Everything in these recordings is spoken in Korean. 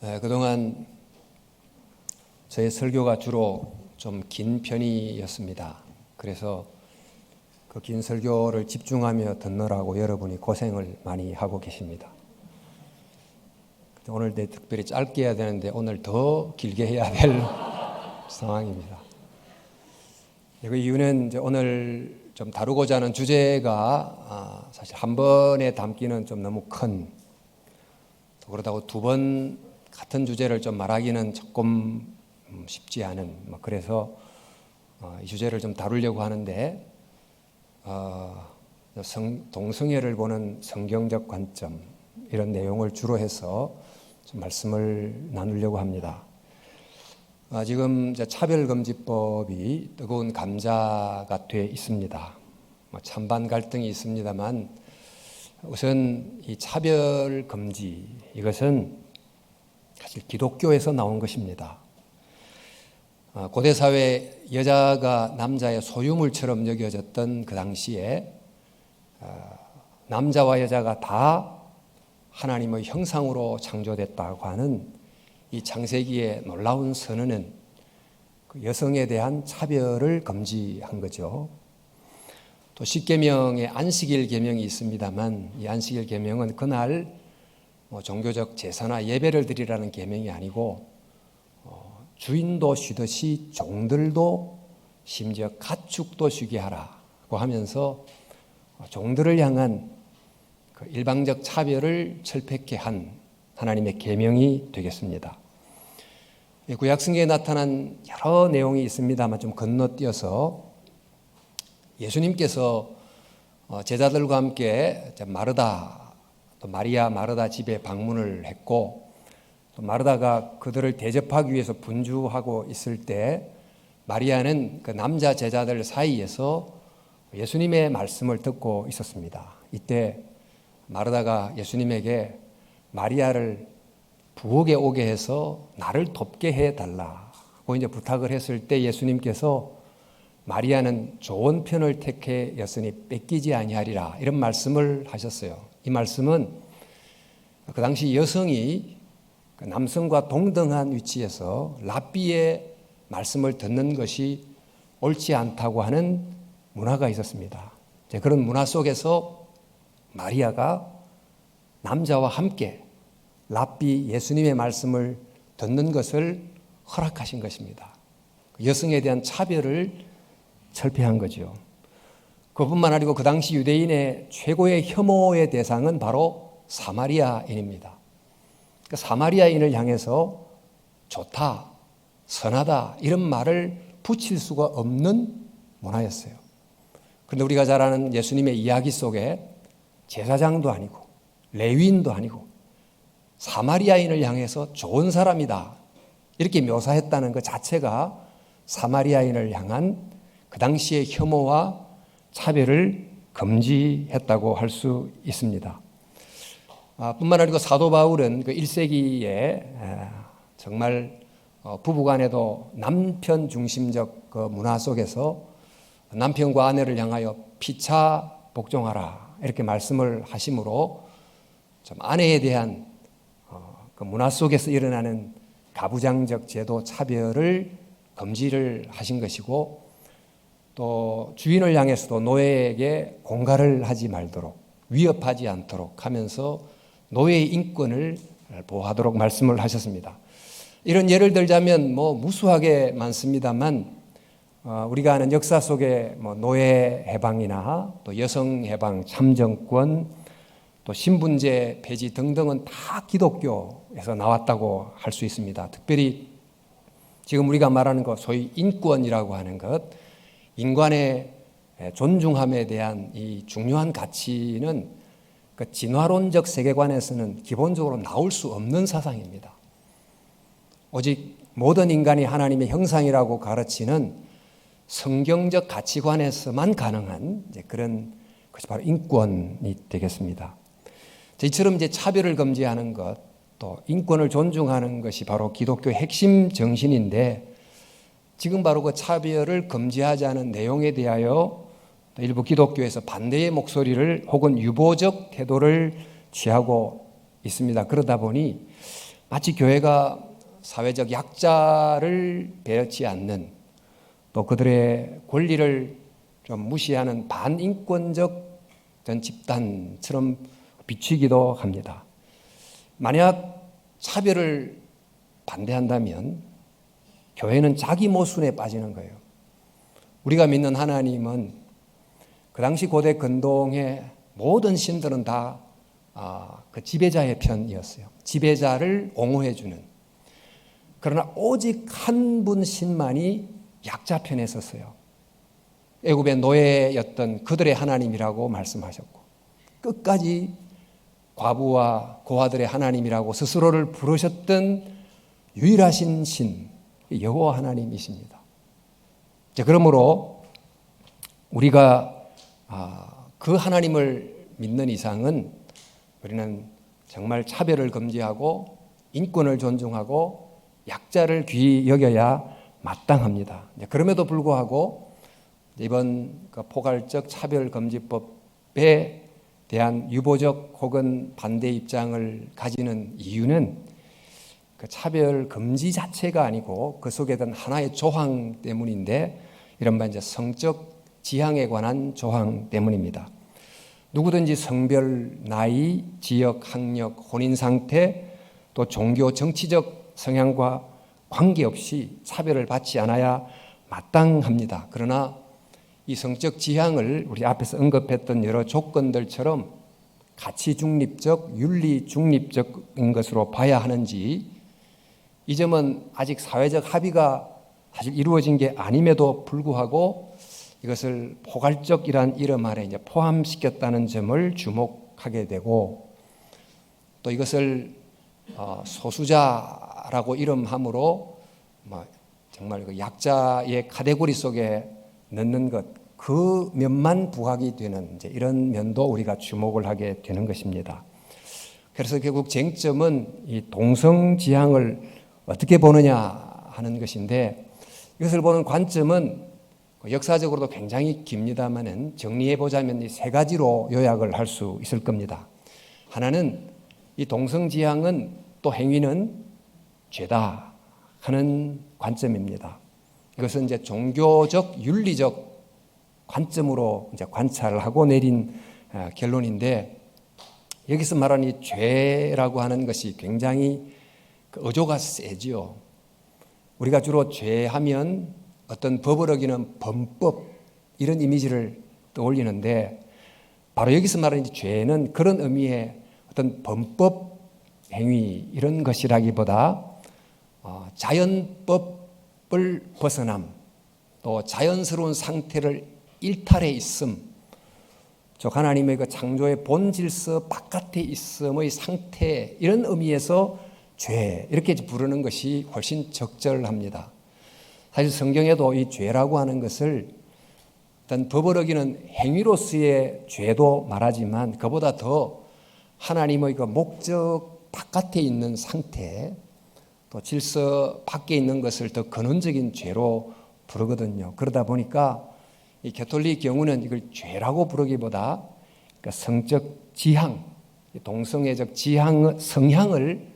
그동안 저의 설교가 주로 좀 긴 편이었습니다. 그래서 그 긴 설교를 집중하며 듣느라고 여러분이 고생을 많이 하고 계십니다. 오늘 특별히 짧게 해야 되는데 오늘 더 길게 해야 될 상황입니다. 그 이유는 이제 오늘 좀 다루고자 하는 주제가 사실 한 번에 담기는 좀 너무 큰, 그렇다고 두 번 같은 주제를 좀 말하기는 조금 쉽지 않은, 그래서 이 주제를 좀 다루려고 하는데, 동성애를 보는 성경적 관점, 이런 내용을 주로 해서 좀 말씀을 나누려고 합니다. 지금 차별금지법이 뜨거운 감자가 돼 있습니다. 찬반 갈등이 있습니다만, 우선 이 차별금지, 이것은 사실 기독교에서 나온 것입니다. 고대 사회 여자가 남자의 소유물처럼 여겨졌던 그 당시에 남자와 여자가 다 하나님의 형상으로 창조됐다고 하는 이 창세기의 놀라운 선언은 그 여성에 대한 차별을 금지한 거죠. 또 십계명의 안식일 계명이 있습니다만, 이 안식일 계명은 그날 종교적 제사나 예배를 드리라는 계명이 아니고, 주인도 쉬듯이 종들도 심지어 가축도 쉬게 하라고 하면서 종들을 향한 그 일방적 차별을 철폐케 한 하나님의 계명이 되겠습니다. 구약성경에 나타난 여러 내용이 있습니다만 좀 건너뛰어서 예수님께서 제자들과 함께 또 마리아 마르다 집에 방문을 했고, 또 마르다가 그들을 대접하기 위해서 분주하고 있을 때 마리아는 그 남자 제자들 사이에서 예수님의 말씀을 듣고 있었습니다. 이때 마르다가 예수님에게 마리아를 부엌에 오게 해서 나를 돕게 해달라고 이제 부탁을 했을 때 예수님께서 마리아는 좋은 편을 택하였으니 뺏기지 아니하리라, 이런 말씀을 하셨어요. 이 말씀은 그 당시 여성이 남성과 동등한 위치에서 랍비의 말씀을 듣는 것이 옳지 않다고 하는 문화가 있었습니다. 그런 문화 속에서 마리아가 남자와 함께 랍비 예수님의 말씀을 듣는 것을 허락하신 것입니다. 여성에 대한 차별을 철폐한 거죠. 그뿐만 아니고 그 당시 유대인의 최고의 혐오의 대상은 바로 사마리아인입니다. 그 사마리아인을 향해서 좋다, 선하다, 이런 말을 붙일 수가 없는 문화였어요. 그런데 우리가 잘 아는 예수님의 이야기 속에 제사장도 아니고 레위인도 아니고 사마리아인을 향해서 좋은 사람이다, 이렇게 묘사했다는 것 자체가 사마리아인을 향한 그 당시의 혐오와 차별을 금지했다고 할 수 있습니다. 뿐만 아니고 사도 바울은 그 1세기에 정말 부부간에도 남편 중심적 그 문화 속에서 남편과 아내를 향하여 피차 복종하라, 이렇게 말씀을 하심으로 좀 아내에 대한 그 문화 속에서 일어나는 가부장적 제도 차별을 금지를 하신 것이고, 또 주인을 향해서도 노예에게 공갈을 하지 말도록, 위협하지 않도록 하면서 노예의 인권을 보호하도록 말씀을 하셨습니다. 이런 예를 들자면 무수하게 많습니다만, 우리가 아는 역사 속에 노예 해방이나 또 여성 해방, 참정권, 또 신분제 폐지 등등은 다 기독교에서 나왔다고 할 수 있습니다. 특별히 지금 우리가 말하는 것, 소위 인권이라고 하는 것, 인간의 존중함에 대한 이 중요한 가치는 그 진화론적 세계관에서는 기본적으로 나올 수 없는 사상입니다. 오직 모든 인간이 하나님의 형상이라고 가르치는 성경적 가치관에서만 가능한 그런 것이 바로 인권이 되겠습니다. 이처럼 차별을 금지하는 것, 또 인권을 존중하는 것이 바로 기독교의 핵심 정신인데, 지금 바로 그 차별을 금지하자는 내용에 대하여 일부 기독교에서 반대의 목소리를 혹은 유보적 태도를 취하고 있습니다. 그러다 보니 마치 교회가 사회적 약자를 배려치 않는, 또 그들의 권리를 좀 무시하는 반인권적 집단처럼 비추기도 합니다. 만약 차별을 반대한다면 교회는 자기 모순에 빠지는 거예요. 우리가 믿는 하나님은 그 당시 고대 근동의 모든 신들은 다 그 지배자의 편이었어요. 지배자를 옹호해주는. 그러나 오직 한 분 신만이 약자 편에 섰어요. 애굽의 노예였던 그들의 하나님이라고 말씀하셨고, 끝까지 과부와 고아들의 하나님이라고 스스로를 부르셨던 유일하신 신, 여호와 하나님이십니다. 그러므로 우리가 그 하나님을 믿는 이상은 우리는 정말 차별을 금지하고 인권을 존중하고 약자를 귀히 여겨야 마땅합니다. 그럼에도 불구하고 이번 포괄적 차별금지법에 대한 유보적 혹은 반대 입장을 가지는 이유는 그 차별 금지 자체가 아니고 그 속에 든 하나의 조항 때문인데, 이른바 이제 성적 지향에 관한 조항 때문입니다. 누구든지 성별, 나이, 지역, 학력, 혼인 상태, 또 종교, 정치적 성향과 관계없이 차별을 받지 않아야 마땅합니다. 그러나 이 성적 지향을 우리 앞에서 언급했던 여러 조건들처럼 가치 중립적, 윤리 중립적인 것으로 봐야 하는지, 이 점은 아직 사회적 합의가 사실 이루어진 게 아님에도 불구하고 이것을 포괄적이란 이름 아래 이제 포함시켰다는 점을 주목하게 되고, 또 이것을 소수자라고 이름함으로 정말 그 약자의 카테고리 속에 넣는 것, 그 면만 부각이 되는 이제 이런 면도 우리가 주목을 하게 되는 것입니다. 그래서 결국 쟁점은 이 동성 지향을 어떻게 보느냐 하는 것인데, 이것을 보는 관점은 역사적으로도 굉장히 깁니다만은 정리해 보자면 이 세 가지로 요약을 할 수 있을 겁니다. 하나는 이 동성 지향은 또 행위는 죄다 하는 관점입니다. 이것은 이제 종교적, 윤리적 관점으로 이제 관찰을 하고 내린 결론인데, 여기서 말하는 이 죄라고 하는 것이 굉장히 어조가 세지요. 우리가 주로 죄하면 어떤 법을 어기는 범법, 이런 이미지를 떠올리는데, 바로 여기서 말하는 죄는 그런 의미의 어떤 범법 행위 이런 것이라기보다 자연법을 벗어남, 또 자연스러운 상태를 일탈해 있음, 즉 하나님의 그 창조의 본 질서 바깥에 있음의 상태, 이런 의미에서 죄 이렇게 부르는 것이 훨씬 적절합니다. 사실 성경에도 이 죄라고 하는 것을 일단 법을 어기는 행위로서의 죄도 말하지만, 그보다 더 하나님의 그 목적 바깥에 있는 상태, 또 질서 밖에 있는 것을 더 근원적인 죄로 부르거든요. 그러다 보니까 이 가톨릭 경우는 이걸 죄라고 부르기보다 그러니까 성적 지향, 동성애적 지향, 성향을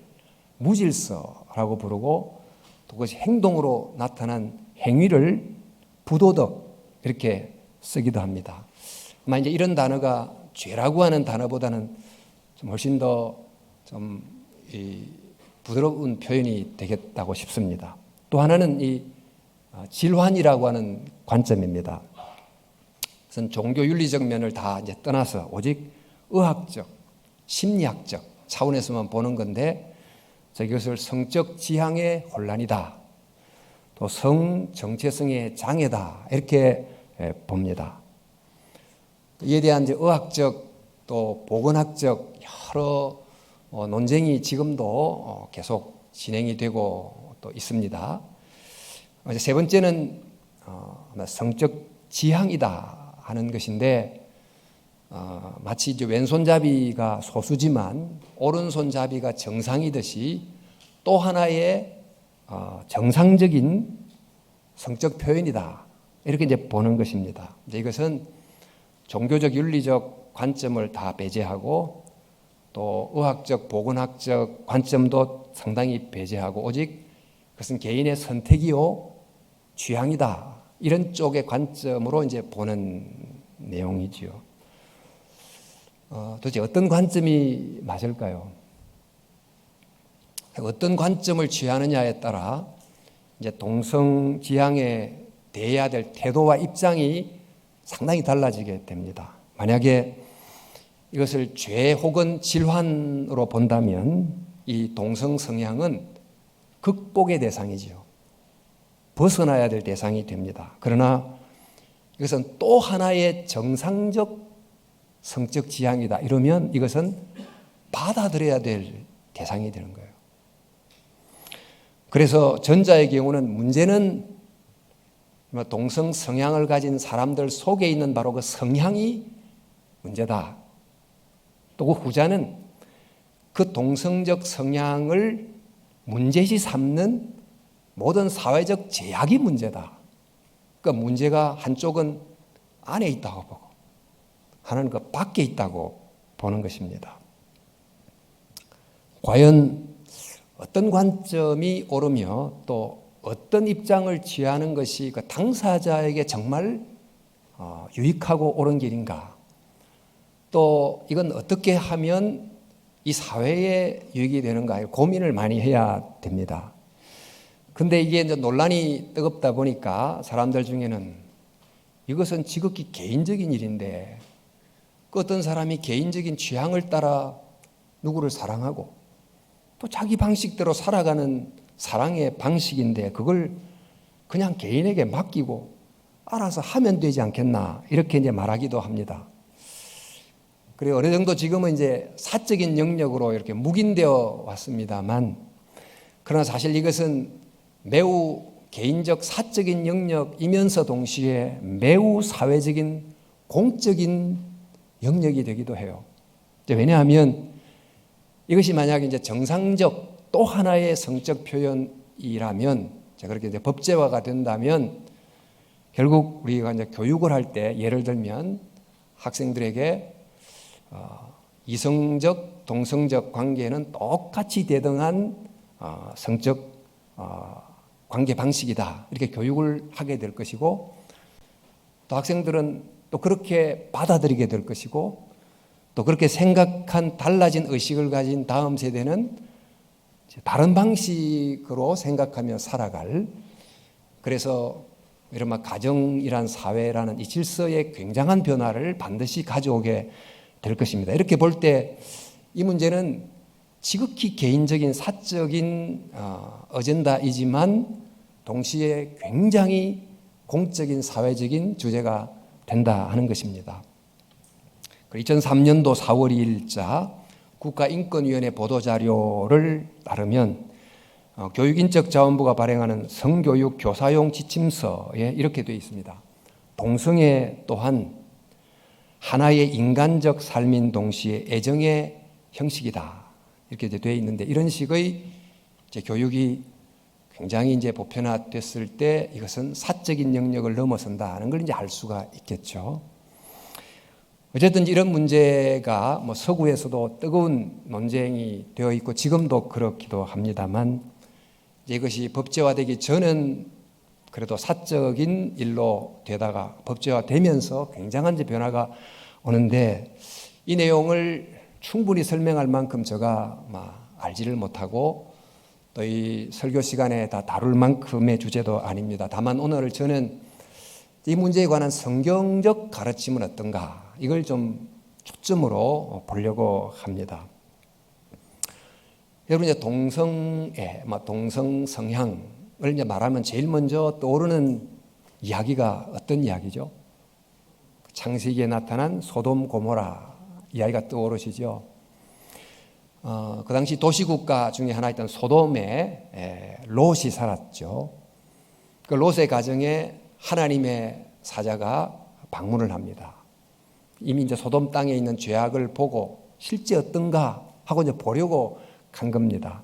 무질서라고 부르고, 또 그것이 행동으로 나타난 행위를 부도덕 이렇게 쓰기도 합니다. 아마 이제 이런 단어가 죄라고 하는 단어보다는 좀 훨씬 더 좀 부드러운 표현이 되겠다고 싶습니다. 또 하나는 이 질환이라고 하는 관점입니다. 그래서 종교 윤리적 면을 다 이제 떠나서 오직 의학적, 심리학적 차원에서만 보는 건데, 이것을 성적 지향의 혼란이다, 또 성 정체성의 장애다, 이렇게 봅니다. 이에 대한 이제 의학적 또 보건학적 여러 논쟁이 지금도 계속 진행이 되고 또 있습니다. 세 번째는 성적 지향이다 하는 것인데, 마치 이제 왼손잡이가 소수지만 오른손잡이가 정상이듯이 또 하나의 정상적인 성적 표현이다, 이렇게 이제 보는 것입니다. 이제 이것은 종교적 윤리적 관점을 다 배제하고 또 의학적, 보건학적 관점도 상당히 배제하고 오직 그것은 개인의 선택이요, 취향이다. 이런 쪽의 관점으로 이제 보는 내용이지요. 도대체 어떤 관점이 맞을까요? 어떤 관점을 취하느냐에 따라 이제 동성지향에 대해야 될 태도와 입장이 상당히 달라지게 됩니다. 만약에 이것을 죄 혹은 질환으로 본다면 이 동성 성향은 극복의 대상이지요. 벗어나야 될 대상이 됩니다. 그러나 이것은 또 하나의 정상적 성적 지향이다. 이러면 이것은 받아들여야 될 대상이 되는 거예요. 그래서 전자의 경우는 문제는 동성 성향을 가진 사람들 속에 있는 바로 그 성향이 문제다. 또 그 후자는 그 동성적 성향을 문제시 삼는 모든 사회적 제약이 문제다. 그러니까 문제가 한쪽은 안에 있다고 보고 하나는 그 밖에 있다고 보는 것입니다. 과연 어떤 관점이 옳으며 또 어떤 입장을 취하는 것이 그 당사자에게 정말 유익하고 옳은 길인가? 또 이건 어떻게 하면 이 사회에 유익이 되는가? 고민을 많이 해야 됩니다. 근데 이게 이제 논란이 뜨겁다 보니까 사람들 중에는 이것은 지극히 개인적인 일인데 그 어떤 사람이 개인적인 취향을 따라 누구를 사랑하고 또 자기 방식대로 살아가는 사랑의 방식인데 그걸 그냥 개인에게 맡기고 알아서 하면 되지 않겠나 이렇게 이제 말하기도 합니다. 그리고 어느 정도 지금은 이제 사적인 영역으로 이렇게 묵인되어 왔습니다만 그러나 사실 이것은 매우 개인적 사적인 영역이면서 동시에 매우 사회적인 공적인 영역이 되기도 해요. 왜냐하면 이것이 만약에 이제 정상적 또 하나의 성적 표현이라면 그렇게 이제 법제화가 된다면 결국 우리가 이제 교육을 할 때 예를 들면 학생들에게 이성적, 동성적 관계는 똑같이 대등한 성적 관계 방식이다. 이렇게 교육을 하게 될 것이고 또 학생들은 또 그렇게 받아들이게 될 것이고 또 그렇게 생각한 달라진 의식을 가진 다음 세대는 다른 방식으로 생각하며 살아갈 그래서 이른바 가정이란 사회라는 이 질서의 굉장한 변화를 반드시 가져오게 될 것입니다. 이렇게 볼 때 이 문제는 지극히 개인적인 사적인 어젠다이지만 동시에 굉장히 공적인 사회적인 주제가 된다 하는 것입니다. 2003년도 4월 2일자 국가인권위원회 보도자료를 따르면 교육인적자원부가 발행하는 성교육 교사용 지침서에 이렇게 되어 있습니다. 동성애 또한 하나의 인간적 삶인 동시에 애정의 형식이다. 이렇게 되어 있는데 이런 식의 이제 교육이 굉장히 이제 보편화됐을 때 이것은 사적인 영역을 넘어선다는 걸 이제 알 수가 있겠죠. 어쨌든 이런 문제가 뭐 서구에서도 뜨거운 논쟁이 되어 있고 지금도 그렇기도 합니다만 이제 이것이 법제화되기 전은 그래도 사적인 일로 되다가 법제화되면서 굉장한 이제 변화가 오는데 이 내용을 충분히 설명할 만큼 제가 알지를 못하고 또 이 설교 시간에 다 다룰 만큼의 주제도 아닙니다. 다만 오늘 저는 이 문제에 관한 성경적 가르침은 어떤가 이걸 좀 초점으로 보려고 합니다. 여러분 이제 동성애, 동성 성향을 이제 말하면 제일 먼저 떠오르는 이야기가 어떤 이야기죠? 창세기에 나타난 소돔 고모라 이야기가 떠오르시죠. 그 당시 도시국가 중에 하나였던 소돔에 롯이 살았죠. 그 롯의 가정에 하나님의 사자가 방문을 합니다. 이미 이제 소돔 땅에 있는 죄악을 보고 실제 어떤가 하고 이제 보려고 간 겁니다.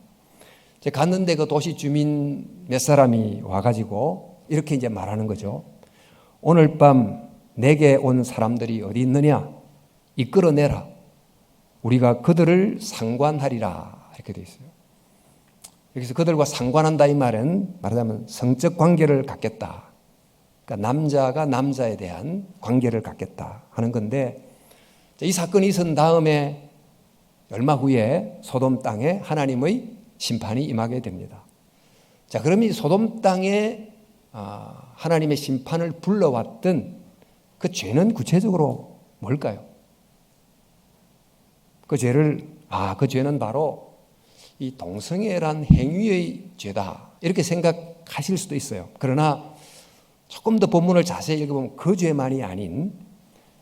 이제 갔는데 그 도시 주민 몇 사람이 와가지고 이렇게 이제 말하는 거죠. 오늘 밤 내게 온 사람들이 어디 있느냐? 이끌어내라. 우리가 그들을 상관하리라 이렇게 되어 있어요. 여기서 그들과 상관한다 이 말은 말하자면 성적 관계를 갖겠다. 그러니까 남자가 남자에 대한 관계를 갖겠다 하는 건데, 이 사건이 있은 다음에 얼마 후에 소돔 땅에 하나님의 심판이 임하게 됩니다. 자, 그럼 이 소돔 땅에 하나님의 심판을 불러왔던 그 죄는 구체적으로 뭘까요? 그 죄는 바로 이 동성애란 행위의 죄다 이렇게 생각하실 수도 있어요. 그러나 조금 더 본문을 자세히 읽어보면 그 죄만이 아닌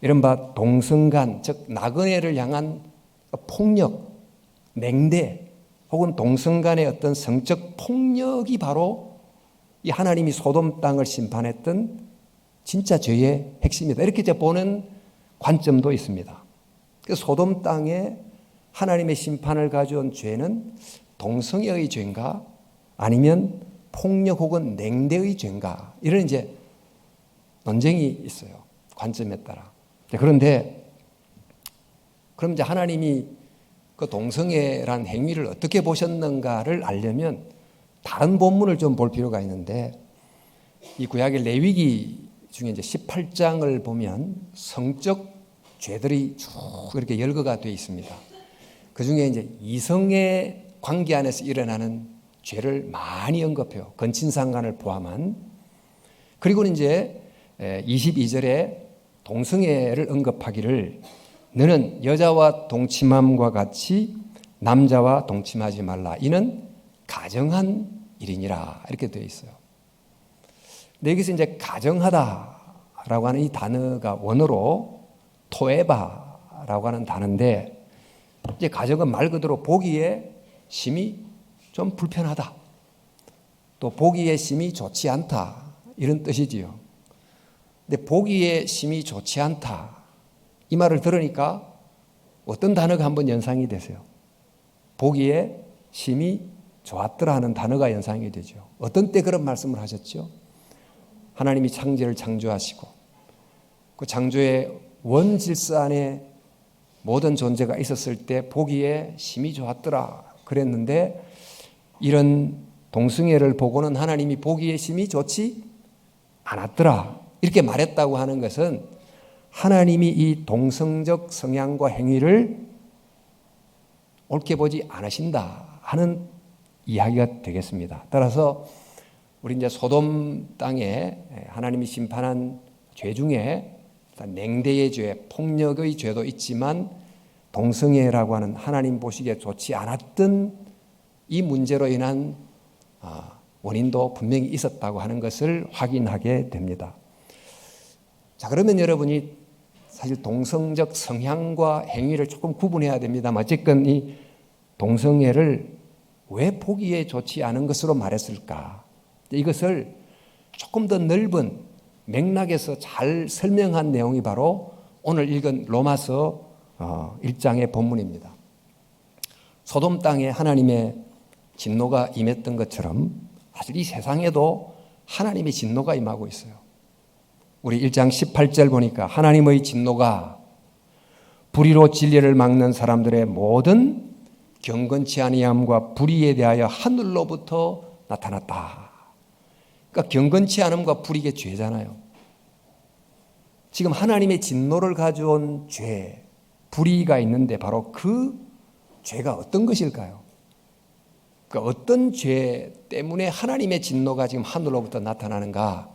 이른바 동성간, 즉 나그네를 향한 폭력, 맹대 혹은 동성간의 어떤 성적 폭력이 바로 이 하나님이 소돔 땅을 심판했던 진짜 죄의 핵심이다. 이렇게 이제 보는 관점도 있습니다. 그래서 소돔 땅에 하나님의 심판을 가져온 죄는 동성애의 죄인가 아니면 폭력 혹은 냉대의 죄인가, 이런 이제 논쟁이 있어요. 관점에 따라. 그런데 그럼 이제 하나님이 그 동성애란 행위를 어떻게 보셨는가를 알려면 다른 본문을 좀 볼 필요가 있는데, 이 구약의 레위기 중에 이제 18장을 보면 성적 죄들이 쭉 이렇게 열거가 되어 있습니다. 그 중에 이제 이성의 관계 안에서 일어나는 죄를 많이 언급해요. 건친상간을 포함한. 그리고는 이제 22절에 동성애를 언급하기를 너는 여자와 동침함과 같이 남자와 동침하지 말라. 이는 가정한 일이니라. 이렇게 되어 있어요. 근데 여기서 이제 가정하다라고 하는 이 단어가 원어로 토에바라고 하는 단어인데, 이제 가정은 말 그대로 보기에 심히 좀 불편하다, 또 보기에 심히 좋지 않다, 이런 뜻이지요. 근데 보기에 심히 좋지 않다 이 말을 들으니까 어떤 단어가 한번 연상이 되세요? 보기에 심히 좋았더라 하는 단어가 연상이 되죠. 어떤 때 그런 말씀을 하셨죠? 하나님이 창조를 창조하시고 그 창조의 원질서 안에 모든 존재가 있었을 때 보기에 심히 좋았더라 그랬는데, 이런 동성애를 보고는 하나님이 보기에 심히 좋지 않았더라 이렇게 말했다고 하는 것은 하나님이 이 동성적 성향과 행위를 옳게 보지 않으신다 하는 이야기가 되겠습니다. 따라서 우리 이제 소돔 땅에 하나님이 심판한 죄 중에 냉대의 죄, 폭력의 죄도 있지만 동성애라고 하는 하나님 보시기에 좋지 않았던 이 문제로 인한 원인도 분명히 있었다고 하는 것을 확인하게 됩니다. 자, 그러면 여러분이 사실 동성적 성향과 행위를 조금 구분해야 됩니다만, 어쨌건 이 동성애를 왜 보기에 좋지 않은 것으로 말했을까? 이것을 조금 더 넓은 맥락에서 잘 설명한 내용이 바로 오늘 읽은 로마서 1장의 본문입니다. 소돔 땅에 하나님의 진노가 임했던 것처럼 사실 이 세상에도 하나님의 진노가 임하고 있어요. 우리 1장 18절 보니까 하나님의 진노가 불의로 진리를 막는 사람들의 모든 경건치 아니함과 불의에 대하여 하늘로부터 나타났다. 그러니까 경건치 않음과 불의가 죄잖아요. 지금 하나님의 진노를 가져온 죄, 불의가 있는데 바로 그 죄가 어떤 것일까요? 그러니까 어떤 죄 때문에 하나님의 진노가 지금 하늘로부터 나타나는가?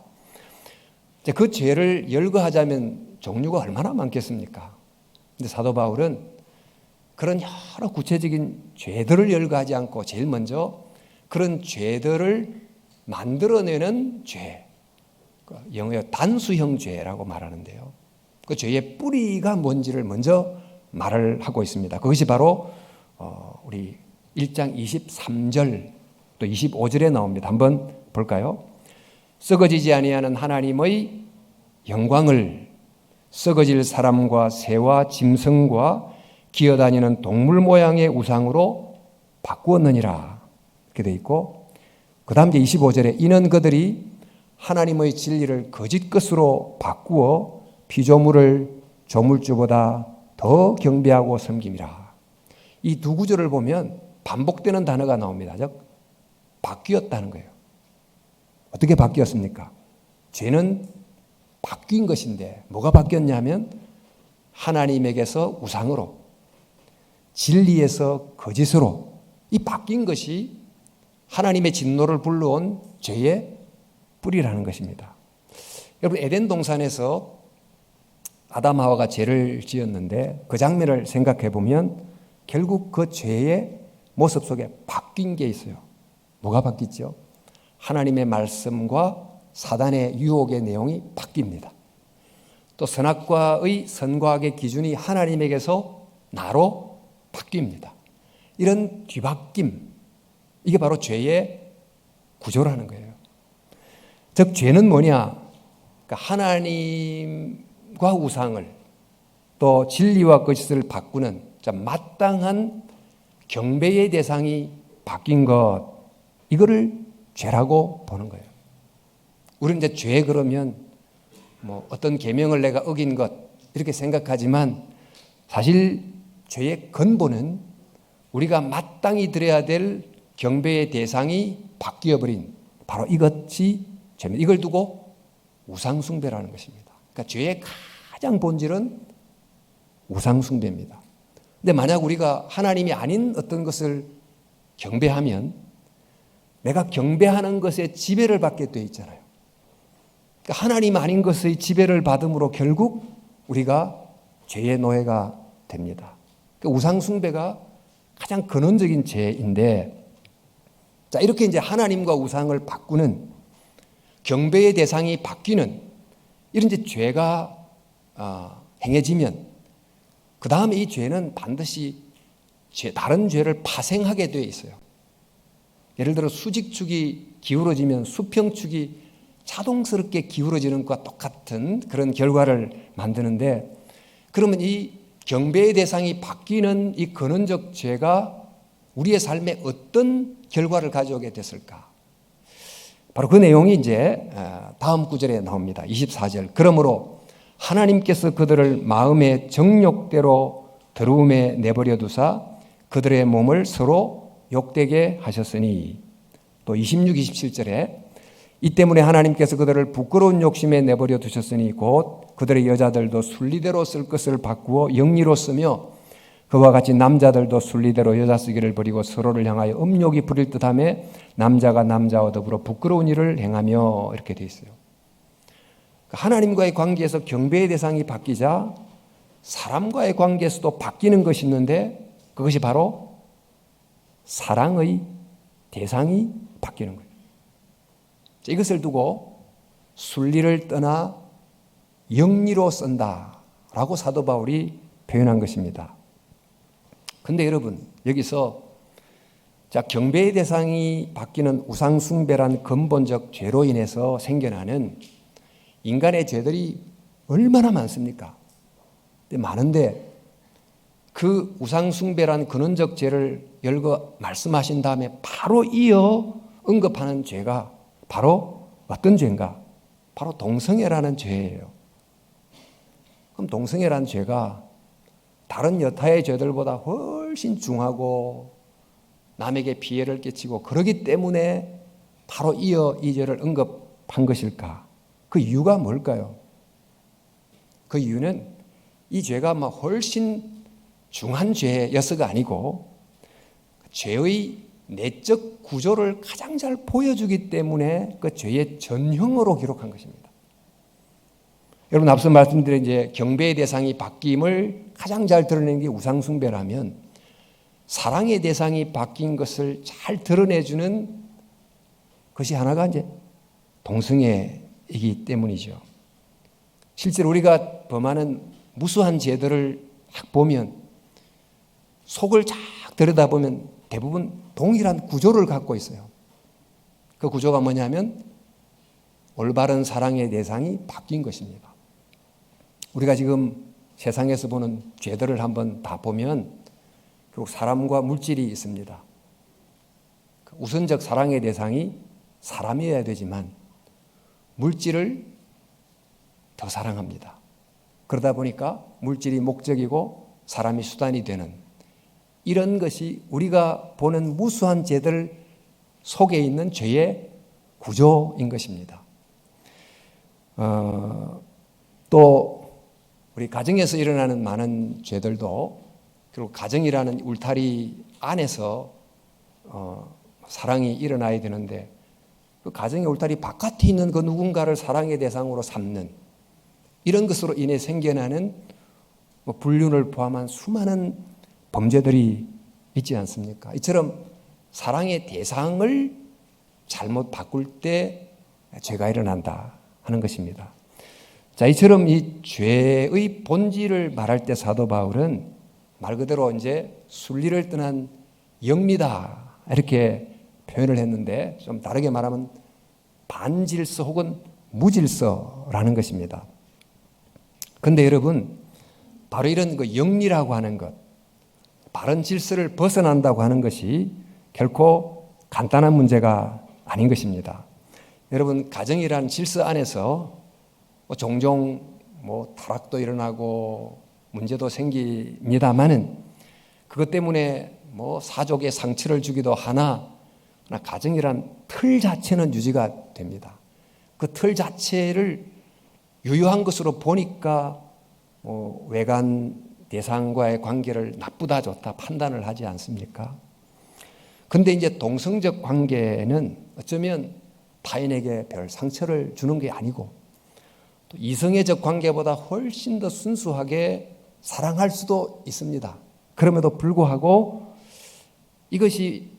그 죄를 열거하자면 종류가 얼마나 많겠습니까? 근데 사도 바울은 그런 여러 구체적인 죄들을 열거하지 않고 제일 먼저 그런 죄들을 만들어내는 죄, 영어로 단수형 죄라고 말하는데요. 그 죄의 뿌리가 뭔지를 먼저 말을 하고 있습니다. 그것이 바로 우리 1장 23절 또 25절에 나옵니다. 한번 볼까요? 썩어지지 아니하는 하나님의 영광을 썩어질 사람과 새와 짐승과 기어다니는 동물 모양의 우상으로 바꾸었느니라 이렇게 되어 있고, 그 다음 25절에 이는 그들이 하나님의 진리를 거짓 것으로 바꾸어 피조물을 조물주보다 더 경배하고 섬김이라. 이 두 구절을 보면 반복되는 단어가 나옵니다. 즉 바뀌었다는 거예요. 어떻게 바뀌었습니까? 죄는 바뀐 것인데 뭐가 바뀌었냐면 하나님에게서 우상으로, 진리에서 거짓으로, 이 바뀐 것이 하나님의 진노를 불러온 죄의 뿌리라는 것입니다. 여러분, 에덴 동산에서 아담 하와가 죄를 지었는데 그 장면을 생각해 보면 결국 그 죄의 모습 속에 바뀐 게 있어요. 뭐가 바뀌죠? 하나님의 말씀과 사단의 유혹의 내용이 바뀝니다. 또 선악과의 선과악의 기준이 하나님에게서 나로 바뀝니다. 이런 뒤바뀜, 이게 바로 죄의 구조라는 거예요. 즉 죄는 뭐냐? 그러니까 하나님과 우상을 또 진리와 거짓을 바꾸는 마땅한 경배의 대상이 바뀐 것, 이거를 죄라고 보는 거예요. 우리는 이제 죄 그러면 뭐 어떤 계명을 내가 어긴 것 이렇게 생각하지만 사실 죄의 근본은 우리가 마땅히 드려야 될 경배의 대상이 바뀌어버린 바로 이것이 죄입니다. 이걸 두고 우상숭배라는 것입니다. 그러니까 죄의 가장 본질은 우상숭배입니다. 근데 만약 우리가 하나님이 아닌 어떤 것을 경배하면 내가 경배하는 것에 지배를 받게 되어 있잖아요. 그러니까 하나님 아닌 것의 지배를 받음으로 결국 우리가 죄의 노예가 됩니다. 그러니까 우상숭배가 가장 근원적인 죄인데, 자, 이렇게 이제 하나님과 우상을 바꾸는 경배의 대상이 바뀌는 이런 이제 죄가 행해지면 그 다음에 이 죄는 반드시 다른 죄를 파생하게 되어 있어요. 예를 들어 수직축이 기울어지면 수평축이 자동스럽게 기울어지는 것과 똑같은 그런 결과를 만드는데, 그러면 이 경배의 대상이 바뀌는 이 근원적 죄가 우리의 삶에 어떤 결과를 가져오게 됐을까? 바로 그 내용이 이제 다음 구절에 나옵니다. 24절. 그러므로 하나님께서 그들을 마음의 정욕대로 더러움에 내버려 두사 그들의 몸을 서로 욕되게 하셨으니, 또 26, 27절에 이 때문에 하나님께서 그들을 부끄러운 욕심에 내버려 두셨으니 곧 그들의 여자들도 순리대로 쓸 것을 바꾸어 영리로 쓰며 그와 같이 남자들도 순리대로 여자 쓰기를 버리고 서로를 향하여 음욕이 부릴 듯하며 남자가 남자와 더불어 부끄러운 일을 행하며, 이렇게 되어 있어요. 하나님과의 관계에서 경배의 대상이 바뀌자 사람과의 관계에서도 바뀌는 것이 있는데 그것이 바로 사랑의 대상이 바뀌는 거예요. 이것을 두고 순리를 떠나 영리로 쓴다라고 사도 바울이 표현한 것입니다. 그런데 여러분, 여기서 경배의 대상이 바뀌는 우상숭배란 근본적 죄로 인해서 생겨나는 인간의 죄들이 얼마나 많습니까? 많은데 그 우상숭배란 근원적 죄를 열거 말씀하신 다음에 바로 이어 언급하는 죄가 바로 어떤 죄인가? 바로 동성애라는 죄예요. 그럼 동성애라는 죄가 다른 여타의 죄들보다 훨씬 중하고 남에게 피해를 끼치고 그러기 때문에 바로 이어 이 죄를 언급한 것일까? 그 이유가 뭘까요? 그 이유는 이 죄가 훨씬 중한 죄여서가 아니고 죄의 내적 구조를 가장 잘 보여주기 때문에 그 죄의 전형으로 기록한 것입니다. 여러분, 앞서 말씀드린 이제 경배의 대상이 바뀜을 가장 잘 드러내는 게 우상숭배라면 사랑의 대상이 바뀐 것을 잘 드러내주는 것이 하나가 이제 동성애이기 때문이죠. 실제로 우리가 범하는 무수한 죄들을 딱 보면 속을 쫙 들여다보면 대부분 동일한 구조를 갖고 있어요. 그 구조가 뭐냐면 올바른 사랑의 대상이 바뀐 것입니다. 우리가 지금 세상에서 보는 죄들을 한번 다 보면 결국 사람과 물질이 있습니다. 우선적 사랑의 대상이 사람이어야 되지만 물질을 더 사랑합니다. 그러다 보니까 물질이 목적이고 사람이 수단이 되는 이런 것이 우리가 보는 무수한 죄들 속에 있는 죄의 구조인 것입니다. 또 우리 가정에서 일어나는 많은 죄들도 그리고 가정이라는 울타리 안에서 사랑이 일어나야 되는데 그 가정의 울타리 바깥에 있는 그 누군가를 사랑의 대상으로 삼는 이런 것으로 인해 생겨나는 불륜을 포함한 수많은 범죄들이 있지 않습니까? 이처럼 사랑의 대상을 잘못 바꿀 때 죄가 일어난다 하는 것입니다. 자, 이처럼 이 죄의 본질을 말할 때 사도 바울은 말 그대로 이제 순리를 떠난 영리다 이렇게 표현을 했는데 좀 다르게 말하면 반질서 혹은 무질서라는 것입니다. 그런데 여러분, 바로 이런 그 영리라고 하는 것, 바른 질서를 벗어난다고 하는 것이 결코 간단한 문제가 아닌 것입니다. 여러분, 가정이라는 질서 안에서 종종 타락도 일어나고 문제도 생깁니다만은 그것 때문에 사족에 상처를 주기도 하나 가정이란 틀 자체는 유지가 됩니다. 그 틀 자체를 유효한 것으로 보니까 외간 대상과의 관계를 나쁘다 좋다 판단을 하지 않습니까? 그런데 이제 동성적 관계는 어쩌면 타인에게 별 상처를 주는 게 아니고 또 이성애적 관계보다 훨씬 더 순수하게 사랑할 수도 있습니다. 그럼에도 불구하고 이것이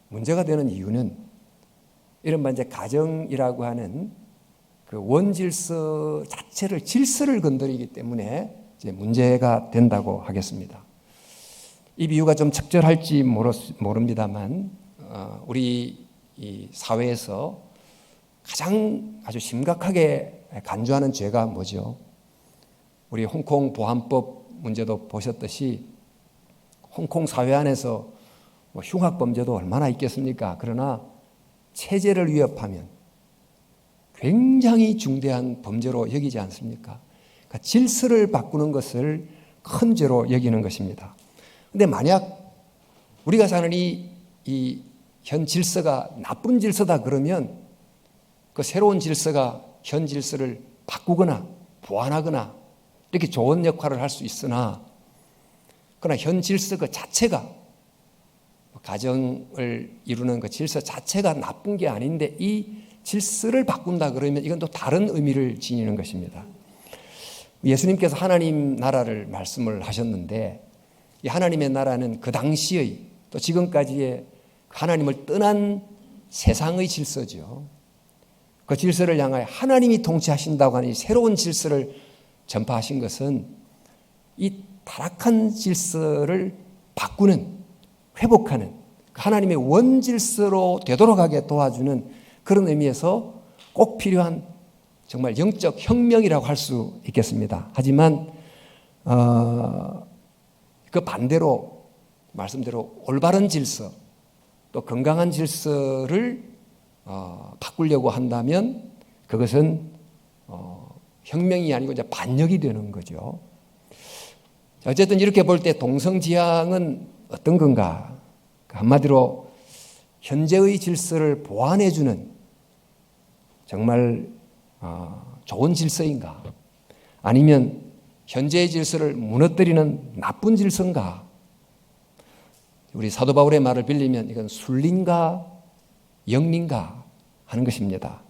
문제가 되는 이유는 이른바 이제 가정이라고 하는 그 원질서 자체를 질서를 건드리기 때문에 이제 문제가 된다고 하겠습니다. 이 비유가 좀 적절할지 모릅니다만 우리 이 사회에서 가장 아주 심각하게 간주하는 죄가 뭐죠? 우리 홍콩 보안법 문제도 보셨듯이 홍콩 사회 안에서 흉악범죄도 얼마나 있겠습니까? 그러나 체제를 위협하면 굉장히 중대한 범죄로 여기지 않습니까? 그러니까 질서를 바꾸는 것을 큰 죄로 여기는 것입니다. 그런데 만약 우리가 사는 이 현 질서가 나쁜 질서다 그러면 그 새로운 질서가 현 질서를 바꾸거나 보완하거나 이렇게 좋은 역할을 할 수 있으나 그러나 현 질서 그 자체가 가정을 이루는 그 질서 자체가 나쁜 게 아닌데 이 질서를 바꾼다 그러면 이건 또 다른 의미를 지니는 것입니다. 예수님께서 하나님 나라를 말씀을 하셨는데 이 하나님의 나라는 그 당시의 또 지금까지의 하나님을 떠난 세상의 질서죠. 그 질서를 향하여 하나님이 통치하신다고 하는 이 새로운 질서를 전파하신 것은 이 타락한 질서를 바꾸는, 회복하는 하나님의 원질서로 되돌아가게 도와주는 그런 의미에서 꼭 필요한 정말 영적 혁명이라고 할 수 있겠습니다. 하지만 그 반대로 말씀대로 올바른 질서 또 건강한 질서를 바꾸려고 한다면 그것은 혁명이 아니고 이제 반역이 되는 거죠. 어쨌든 이렇게 볼 때 동성지향은 어떤 건가? 한마디로 현재의 질서를 보완해주는 정말 좋은 질서인가? 아니면 현재의 질서를 무너뜨리는 나쁜 질서인가? 우리 사도 바울의 말을 빌리면 이건 순리인가 영리인가 하는 것입니다.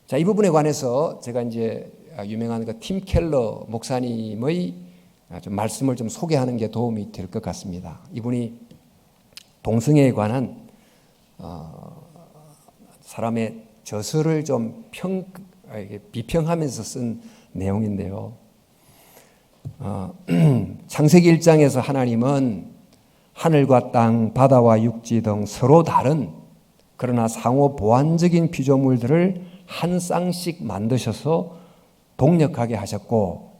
자, 이 부분에 관해서 제가 이제 유명한 그 팀 켈러 목사님의 좀 말씀을 좀 소개하는 게 도움이 될 것 같습니다. 이분이 동성애에 관한 사람의 저서를 좀 비평하면서 쓴 내용인데요. 창세기 1장에서 하나님은 하늘과 땅, 바다와 육지 등 서로 다른 그러나 상호 보완적인 피조물들을 한 쌍씩 만드셔서 동력하게 하셨고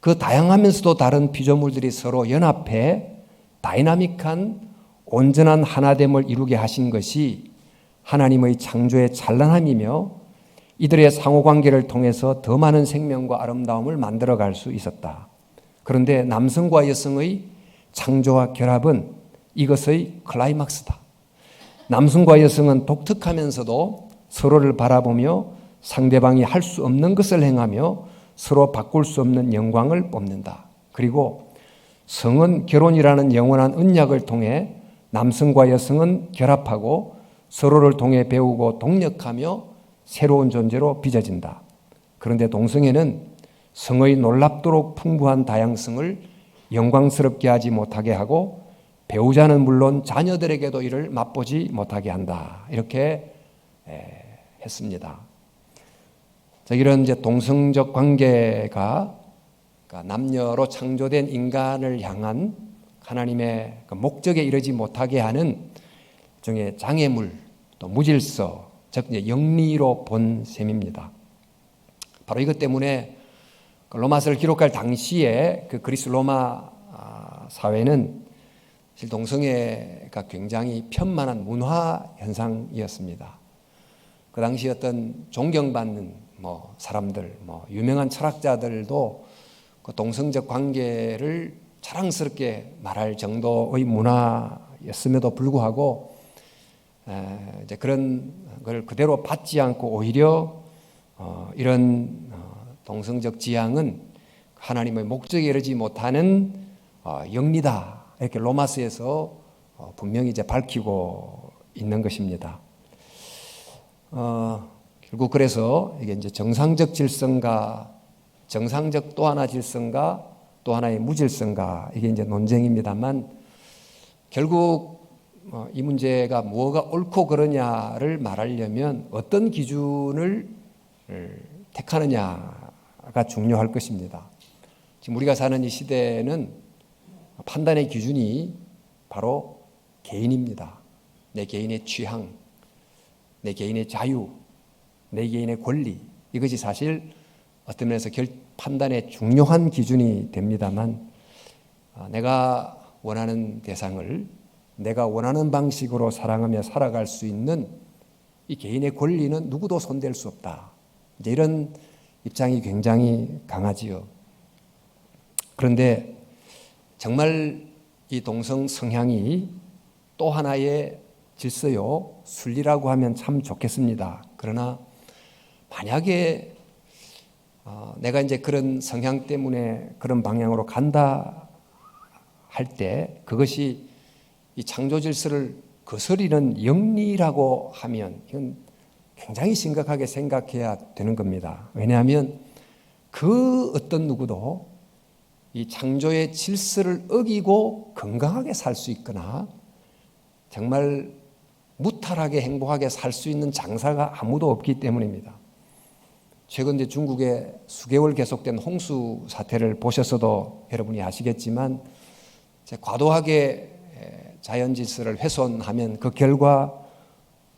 그 다양하면서도 다른 피조물들이 서로 연합해 다이나믹한 온전한 하나됨을 이루게 하신 것이 하나님의 창조의 찬란함이며 이들의 상호관계를 통해서 더 많은 생명과 아름다움을 만들어갈 수 있었다. 그런데 남성과 여성의 창조와 결합은 이것의 클라이막스다. 남성과 여성은 독특하면서도 서로를 바라보며 상대방이 할 수 없는 것을 행하며 서로 바꿀 수 없는 영광을 뽐낸다. 그리고 성은 결혼이라는 영원한 언약을 통해 남성과 여성은 결합하고 서로를 통해 배우고 동력하며 새로운 존재로 빚어진다. 그런데 동성애는 성의 놀랍도록 풍부한 다양성을 영광스럽게 하지 못하게 하고 배우자는 물론 자녀들에게도 이를 맛보지 못하게 한다. 이렇게 했습니다. 이런 이제 동성적 관계가 남녀로 창조된 인간을 향한 하나님의 목적에 이르지 못하게 하는 일종의 장애물, 또 무질서, 즉 영리로 본 셈입니다. 바로 이것 때문에 로마서를 기록할 당시에 그 그리스 로마 사회는 사실 동성애가 굉장히 편만한 문화 현상이었습니다. 그 당시 어떤 존경받는 사람들, 유명한 철학자들도 그 동성적 관계를 자랑스럽게 말할 정도의 문화였음에도 불구하고 이제 그런 걸 그대로 받지 않고 오히려 이런 동성적 지향은 하나님의 목적에 이르지 못하는 영리다. 이렇게 로마서에서 분명히 이제 밝히고 있는 것입니다. 결국 그래서 이게 이제 정상적 질성과 정상적 또 하나 질성과 또 하나의 무질성과 이게 이제 논쟁입니다만 결국 이 문제가 뭐가 옳고 그러냐를 말하려면 어떤 기준을 택하느냐가 중요할 것입니다. 지금 우리가 사는 이 시대는 판단의 기준이 바로 개인입니다. 내 개인의 취향, 내 개인의 자유, 내 개인의 권리, 이것이 사실 어떤 면에서 판단의 중요한 기준이 됩니다만 내가 원하는 대상을 내가 원하는 방식으로 사랑하며 살아갈 수 있는 이 개인의 권리는 누구도 손댈 수 없다. 이제 이런 입장이 굉장히 강하지요. 그런데 정말 이 동성 성향이 또 하나의 질서요, 순리라고 하면 참 좋겠습니다. 그러나 만약에 내가 이제 그런 성향 때문에 그런 방향으로 간다 할 때 그것이 이 창조 질서를 거스리는 영리라고 하면 이건 굉장히 심각하게 생각해야 되는 겁니다. 왜냐하면 그 어떤 누구도 이 창조의 질서를 어기고 건강하게 살 수 있거나 정말 무탈하게 행복하게 살 수 있는 장사가 아무도 없기 때문입니다. 최근 이제 중국에 수개월 계속된 홍수 사태를 보셔서도 여러분이 아시겠지만 과도하게 자연 질서를 훼손하면 그 결과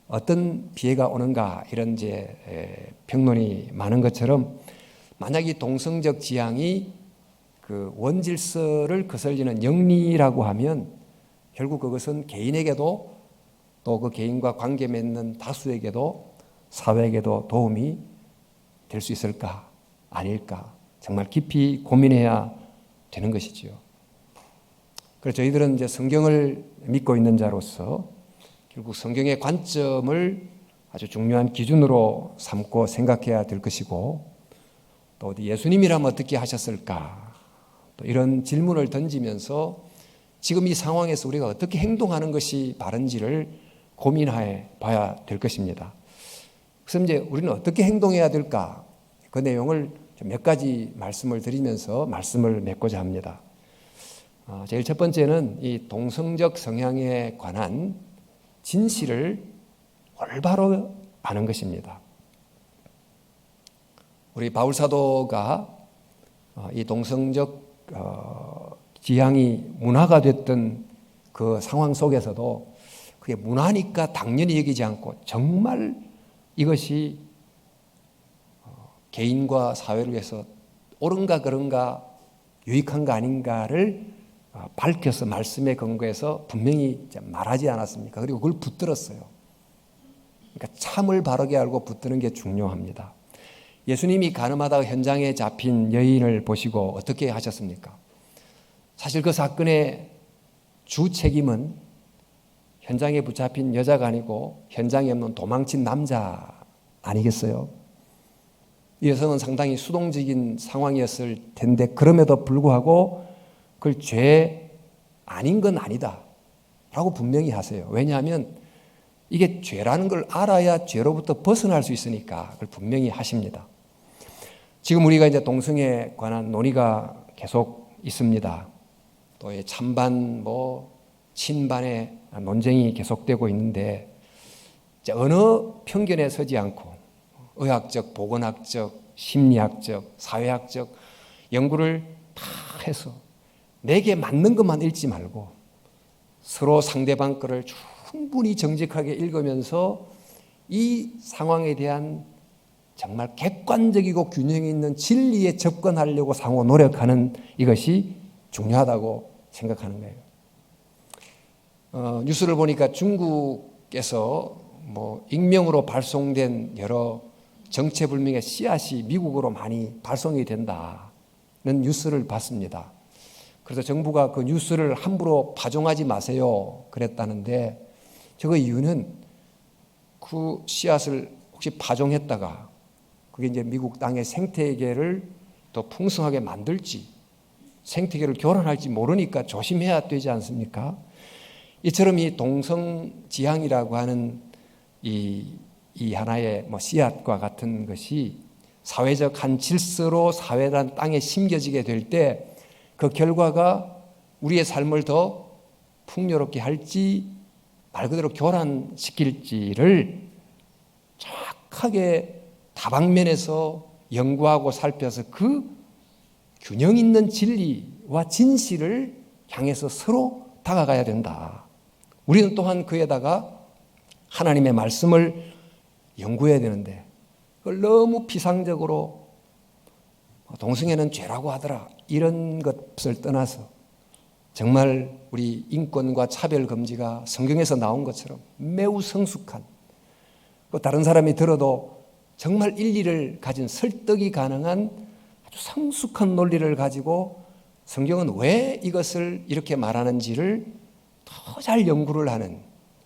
어떤 피해가 오는가 이런 이제 평론이 많은 것처럼 만약 이 동성적 지향이 그 원질서를 거슬리는 영리라고 하면 결국 그것은 개인에게도 또 그 개인과 관계 맺는 다수에게도 사회에게도 도움이 될 수 있을까? 아닐까? 정말 깊이 고민해야 되는 것이지요. 그래서 저희들은 이제 성경을 믿고 있는 자로서 결국 성경의 관점을 아주 중요한 기준으로 삼고 생각해야 될 것이고 또 어디 예수님이라면 어떻게 하셨을까? 또 이런 질문을 던지면서 지금 이 상황에서 우리가 어떻게 행동하는 것이 바른지를 고민해 봐야 될 것입니다. 그래서 이제 우리는 어떻게 행동해야 될까? 그 내용을 몇 가지 말씀을 드리면서 말씀을 맺고자 합니다. 제일 첫 번째는 이 동성적 성향에 관한 진실을 올바로 아는 것입니다. 우리 바울 사도가 이 동성적 지향이 문화가 됐던 그 상황 속에서도 그게 문화니까 당연히 여기지 않고 정말 이것이 개인과 사회를 위해서 옳은가 그런가 유익한가 아닌가를 밝혀서 말씀에 근거해서 분명히 말하지 않았습니까? 그리고 그걸 붙들었어요. 그러니까 참을 바르게 알고 붙드는 게 중요합니다. 예수님이 가늠하다가 현장에 잡힌 여인을 보시고 어떻게 하셨습니까? 사실 그 사건의 주 책임은 현장에 붙잡힌 여자가 아니고 현장에 없는 도망친 남자 아니겠어요? 이 여성은 상당히 수동적인 상황이었을 텐데 그럼에도 불구하고 그걸 죄 아닌 건 아니다 라고 분명히 하세요. 왜냐하면 이게 죄라는 걸 알아야 죄로부터 벗어날 수 있으니까 그걸 분명히 하십니다. 지금 우리가 이제 동성애에 관한 논의가 계속 있습니다. 또 찬반 친반의 논쟁이 계속되고 있는데 어느 편견에 서지 않고 의학적, 보건학적, 심리학적, 사회학적 연구를 다 해서 내게 맞는 것만 읽지 말고 서로 상대방 거를 충분히 정직하게 읽으면서 이 상황에 대한 정말 객관적이고 균형 있는 진리에 접근하려고 상호 노력하는 이것이 중요하다고 생각하는 거예요. 뉴스를 보니까 중국에서 익명으로 발송된 여러 정체불명의 씨앗이 미국으로 많이 발송이 된다는 뉴스를 봤습니다. 그래서 정부가 그 뉴스를 함부로 파종하지 마세요 그랬다는데 저 이유는 그 씨앗을 혹시 파종했다가 그게 이제 미국 땅의 생태계를 더 풍성하게 만들지 생태계를 교란할지 모르니까 조심해야 되지 않습니까? 이처럼 이 동성지향이라고 하는 이 하나의 씨앗과 같은 것이 사회적 한 질서로 사회란 땅에 심겨지게 될 때 그 결과가 우리의 삶을 더 풍요롭게 할지 말 그대로 교란시킬지를 정확하게 다방면에서 연구하고 살펴서 그 균형 있는 진리와 진실을 향해서 서로 다가가야 된다. 우리는 또한 그에다가 하나님의 말씀을 연구해야 되는데 그걸 너무 피상적으로 동성애는 죄라고 하더라 이런 것을 떠나서 정말 우리 인권과 차별 금지가 성경에서 나온 것처럼 매우 성숙한 또 다른 사람이 들어도 정말 일리를 가진 설득이 가능한 아주 성숙한 논리를 가지고 성경은 왜 이것을 이렇게 말하는지를 더 잘 연구를 하는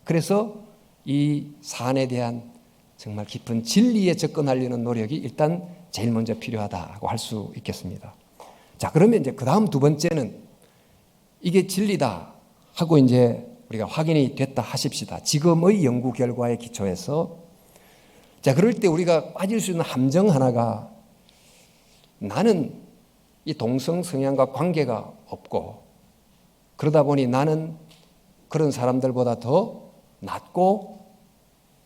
그래서 이 사안에 대한 정말 깊은 진리에 접근하려는 노력이 일단 제일 먼저 필요하다고 할 수 있겠습니다. 자, 그러면 이제 그 다음 두 번째는 이게 진리다 하고 이제 우리가 확인이 됐다 하십시다. 지금의 연구 결과에 기초해서 자, 그럴 때 우리가 빠질 수 있는 함정 하나가 나는 이 동성 성향과 관계가 없고 그러다 보니 나는 그런 사람들보다 더 낫고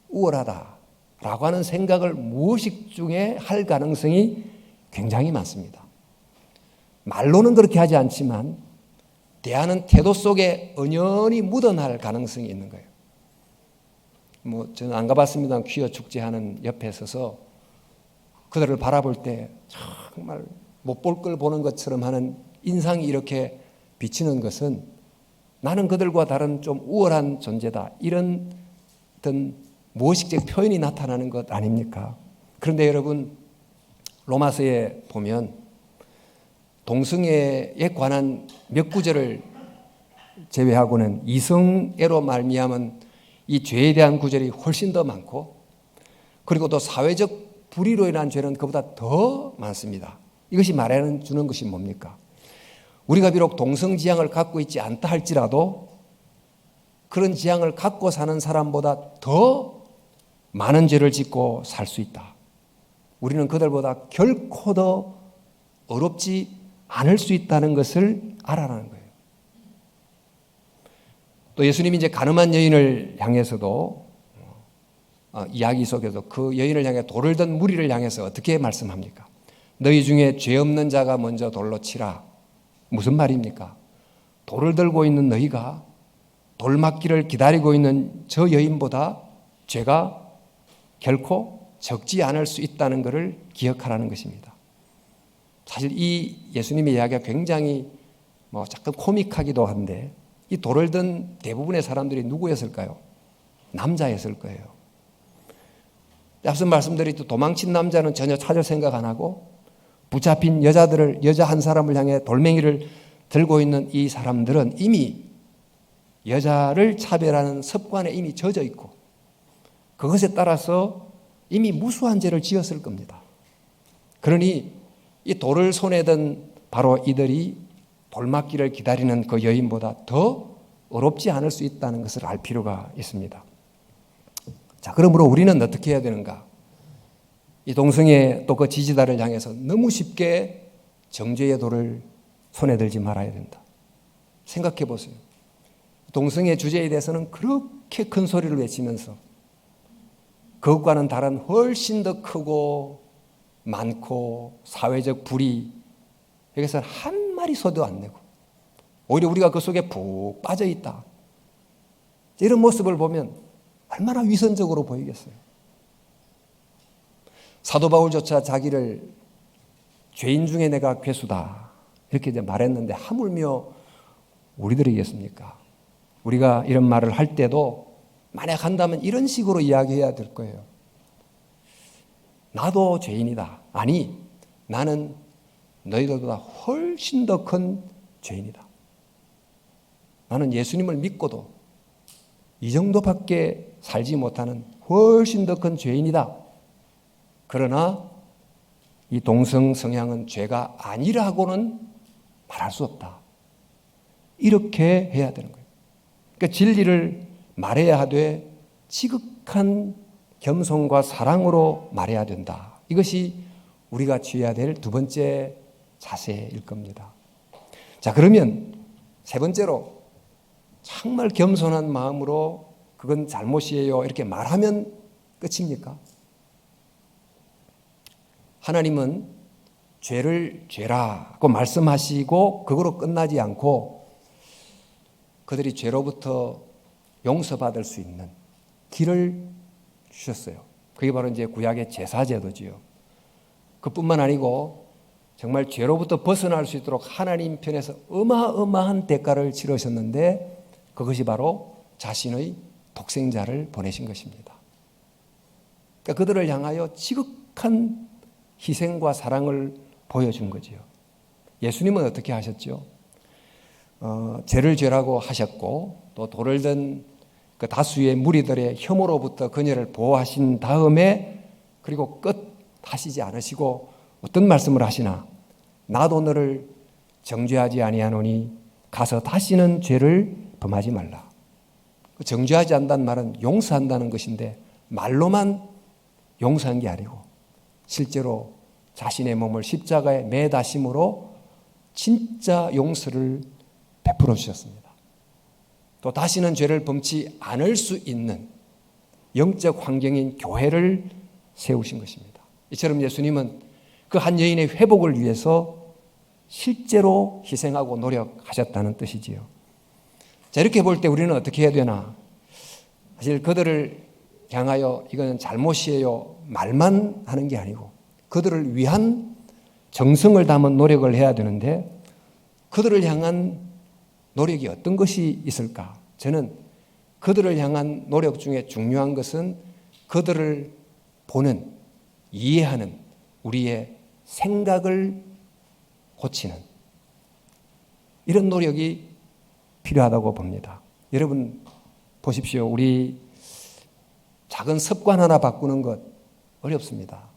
우월하다라고 하는 생각을 무의식 중에 할 가능성이 굉장히 많습니다. 말로는 그렇게 하지 않지만 대하는 태도 속에 은연히 묻어날 가능성이 있는 거예요. 저는 안 가봤습니다. 퀴어 축제하는 옆에 서서 그들을 바라볼 때 정말 못 볼 걸 보는 것처럼 하는 인상이 이렇게 비치는 것은 나는 그들과 다른 좀 우월한 존재다. 이런 어떤 무의식적 표현이 나타나는 것 아닙니까? 그런데 여러분 로마서에 보면 동성애에 관한 몇 구절을 제외하고는 이성애로 말미암은 이 죄에 대한 구절이 훨씬 더 많고 그리고 또 사회적 불의로 인한 죄는 그보다 더 많습니다. 이것이 말해주는 것이 뭡니까? 우리가 비록 동성지향을 갖고 있지 않다 할지라도 그런 지향을 갖고 사는 사람보다 더 많은 죄를 짓고 살 수 있다. 우리는 그들보다 결코 더 어렵지 않을 수 있다는 것을 알아라는 거예요. 또 예수님이 이제 가늠한 여인을 향해서도 이야기 속에서 그 여인을 향해 돌을 든 무리를 향해서 어떻게 말씀합니까? 너희 중에 죄 없는 자가 먼저 돌로 치라. 무슨 말입니까? 돌을 들고 있는 너희가 돌 맞기를 기다리고 있는 저 여인보다 죄가 결코 적지 않을 수 있다는 것을 기억하라는 것입니다. 사실 이 예수님의 이야기가 굉장히 잠깐 코믹하기도 한데 이 돌을 든 대부분의 사람들이 누구였을까요? 남자였을 거예요. 앞서 말씀드린 도망친 남자는 전혀 찾을 생각 안 하고 붙잡힌 여자 한 사람을 향해 돌멩이를 들고 있는 이 사람들은 이미 여자를 차별하는 습관에 이미 젖어 있고 그것에 따라서 이미 무수한 죄를 지었을 겁니다. 그러니 이 돌을 손에 든 바로 이들이 돌맞기를 기다리는 그 여인보다 더 어렵지 않을 수 있다는 것을 알 필요가 있습니다. 자, 그러므로 우리는 어떻게 해야 되는가? 이 동성애 또 그 지지자를 향해서 너무 쉽게 정죄의 돌을 손에 들지 말아야 된다. 생각해 보세요. 동성애 주제에 대해서는 그렇게 큰 소리를 외치면서 그것과는 다른 훨씬 더 크고 많고 사회적 불의, 여기서 한 마리 소리도 안 내고 오히려 우리가 그 속에 푹 빠져 있다. 이런 모습을 보면 얼마나 위선적으로 보이겠어요. 사도 바울조차 자기를 죄인 중에 내가 괴수다 이렇게 이제 말했는데 하물며 우리들이겠습니까? 우리가 이런 말을 할 때도 만약 한다면 이런 식으로 이야기해야 될 거예요. 나도 죄인이다. 아니, 나는 너희들보다 훨씬 더 큰 죄인이다. 나는 예수님을 믿고도 이 정도밖에 살지 못하는 훨씬 더 큰 죄인이다. 그러나 이 동성 성향은 죄가 아니라고는 말할 수 없다. 이렇게 해야 되는 거예요. 그러니까 진리를 말해야 하되 지극한 겸손과 사랑으로 말해야 된다. 이것이 우리가 취해야 될 두 번째 자세일 겁니다. 자, 그러면 세 번째로 정말 겸손한 마음으로 그건 잘못이에요 이렇게 말하면 끝입니까? 하나님은 죄를 죄라고 말씀하시고 그거로 끝나지 않고 그들이 죄로부터 용서받을 수 있는 길을 주셨어요. 그게 바로 이제 구약의 제사제도지요. 그뿐만 아니고 정말 죄로부터 벗어날 수 있도록 하나님 편에서 어마어마한 대가를 치르셨는데 그것이 바로 자신의 독생자를 보내신 것입니다. 그러니까 그들을 향하여 지극한 희생과 사랑을 보여준 거지요. 예수님은 어떻게 하셨죠? 죄를 죄라고 하셨고 또 돌을 든 그 다수의 무리들의 혐오로부터 그녀를 보호하신 다음에 그리고 끝 하시지 않으시고 어떤 말씀을 하시나? 나도 너를 정죄하지 아니하노니 가서 다시는 죄를 범하지 말라. 정죄하지 않는다는 말은 용서한다는 것인데 말로만 용서한 게 아니고 실제로 자신의 몸을 십자가에 매다심으로 진짜 용서를 베풀어 주셨습니다. 또 다시는 죄를 범치 않을 수 있는 영적 환경인 교회를 세우신 것입니다. 이처럼 예수님은 그 한 여인의 회복을 위해서 실제로 희생하고 노력하셨다는 뜻이지요. 자, 이렇게 볼 때 우리는 어떻게 해야 되나? 사실 그들을 향하여 이건 잘못이에요 말만 하는 게 아니고 그들을 위한 정성을 담은 노력을 해야 되는데 그들을 향한 노력이 어떤 것이 있을까? 저는 그들을 향한 노력 중에 중요한 것은 그들을 보는, 이해하는 우리의 생각을 고치는 이런 노력이 필요하다고 봅니다. 여러분 보십시오. 우리 작은 습관 하나 바꾸는 것 어렵습니다.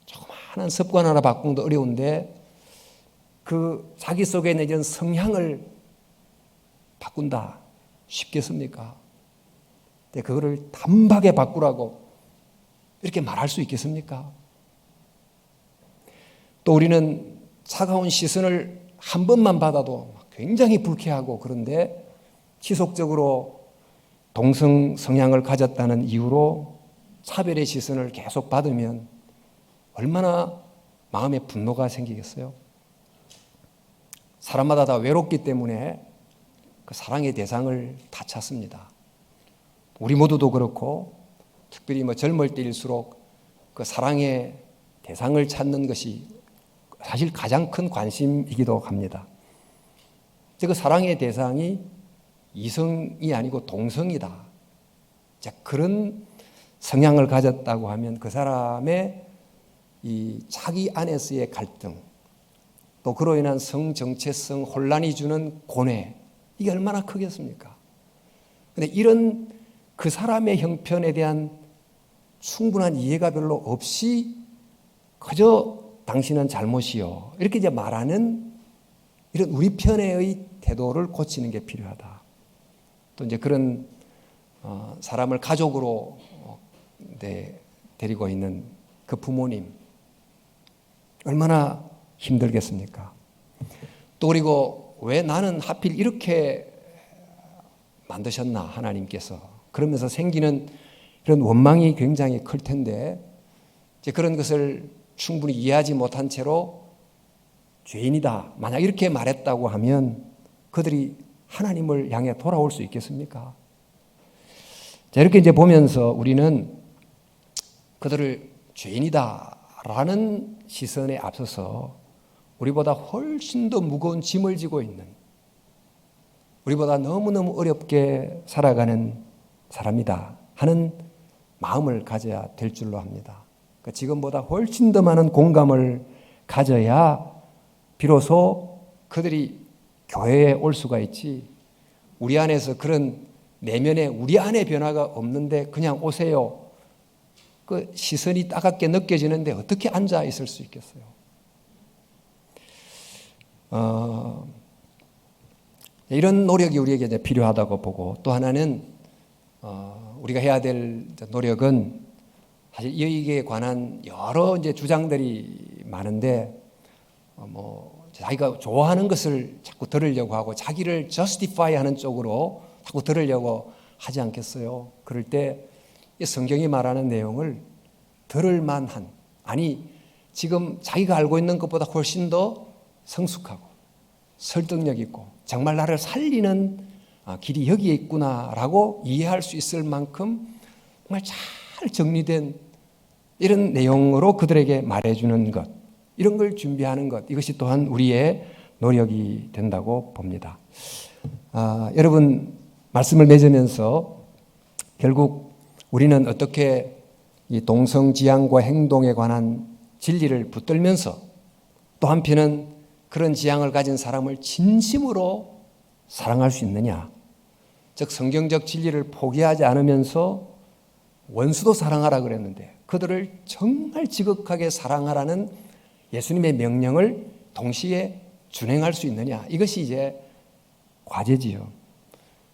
조그마한 습관 하나 바꾸는 것도 어려운데 그 자기 속에 있는 이런 성향을 바꾼다 쉽겠습니까? 근데 그거를 단박에 바꾸라고 이렇게 말할 수 있겠습니까? 또 우리는 차가운 시선을 한 번만 받아도 굉장히 불쾌하고 그런데 지속적으로 동성 성향을 가졌다는 이유로 차별의 시선을 계속 받으면 얼마나 마음에 분노가 생기겠어요? 사람마다 다 외롭기 때문에 그 사랑의 대상을 다 찾습니다. 우리 모두도 그렇고 특별히 젊을 때일수록 그 사랑의 대상을 찾는 것이 사실 가장 큰 관심이기도 합니다. 그 사랑의 대상이 이성이 아니고 동성이다. 자, 그런 성향을 가졌다고 하면 그 사람의 이 자기 안에서의 갈등, 또 그로 인한 성 정체성 혼란이 주는 고뇌, 이게 얼마나 크겠습니까? 근데 이런 그 사람의 형편에 대한 충분한 이해가 별로 없이 그저 당신은 잘못이요, 이렇게 이제 말하는 이런 우리 편의 태도를 고치는 게 필요하다. 또 이제 그런 사람을 가족으로 데리고 있는 그 부모님 얼마나 힘들겠습니까? 또 그리고 왜 나는 하필 이렇게 만드셨나 하나님께서, 그러면서 생기는 이런 원망이 굉장히 클 텐데, 이제 그런 것을 충분히 이해하지 못한 채로 죄인이다, 만약 이렇게 말했다고 하면 그들이 하나님을 향해 돌아올 수 있겠습니까? 자, 이렇게 이제 보면서 우리는 그들을 죄인이다라는 시선에 앞서서 우리보다 훨씬 더 무거운 짐을 지고 있는, 우리보다 너무너무 어렵게 살아가는 사람이다 하는 마음을 가져야 될 줄로 합니다. 그러니까 지금보다 훨씬 더 많은 공감을 가져야 비로소 그들이 교회에 올 수가 있지, 우리 안에서 그런 내면에 우리 안에 변화가 없는데 그냥 오세요, 그 시선이 따갑게 느껴지는데 어떻게 앉아 있을 수 있겠어요? 이런 노력이 우리에게 이제 필요하다고 보고, 또 하나는 우리가 해야 될 노력은 사실 여기에 관한 여러 이제 주장들이 많은데, 자기가 좋아하는 것을 자꾸 들으려고 하고 자기를 justify 하는 쪽으로 자꾸 들으려고 하지 않겠어요? 그럴 때 성경이 말하는 내용을 들을 만한, 아니 지금 자기가 알고 있는 것보다 훨씬 더 성숙하고 설득력 있고 정말 나를 살리는 길이 여기에 있구나라고 이해할 수 있을 만큼 정말 잘 정리된 이런 내용으로 그들에게 말해주는 것, 이런 걸 준비하는 것, 이것이 또한 우리의 노력이 된다고 봅니다. 여러분, 말씀을 맺으면서 결국 우리는 어떻게 이 동성지향과 행동에 관한 진리를 붙들면서 또 한편은 그런 지향을 가진 사람을 진심으로 사랑할 수 있느냐, 즉 성경적 진리를 포기하지 않으면서 원수도 사랑하라 그랬는데 그들을 정말 지극하게 사랑하라는 예수님의 명령을 동시에 준행할 수 있느냐, 이것이 이제 과제지요.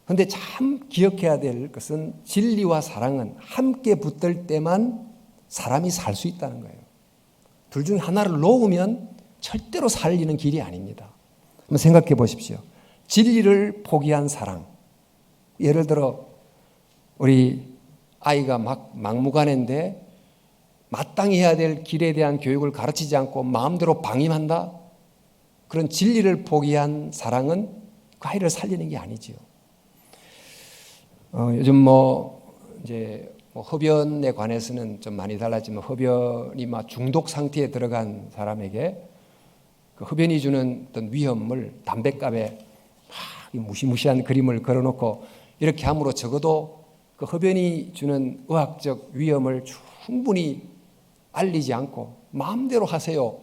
그런데 참 기억해야 될 것은 진리와 사랑은 함께 붙들 때만 사람이 살 수 있다는 거예요. 둘 중 하나를 놓으면 절대로 살리는 길이 아닙니다. 한번 생각해 보십시오. 진리를 포기한 사랑, 예를 들어 우리 아이가 막무가내인데 마땅히 해야 될 길에 대한 교육을 가르치지 않고 마음대로 방임한다? 그런 진리를 포기한 사랑은 그 아이를 살리는 게 아니지요. 요즘 이제 흡연에 관해서는 좀 많이 달랐지만, 흡연이 중독 상태에 들어간 사람에게 그 흡연이 주는 어떤 위험을 담뱃갑에 무시무시한 그림을 걸어놓고 이렇게 함으로 적어도 그 흡연이 주는 의학적 위험을 충분히 알리지 않고 마음대로 하세요,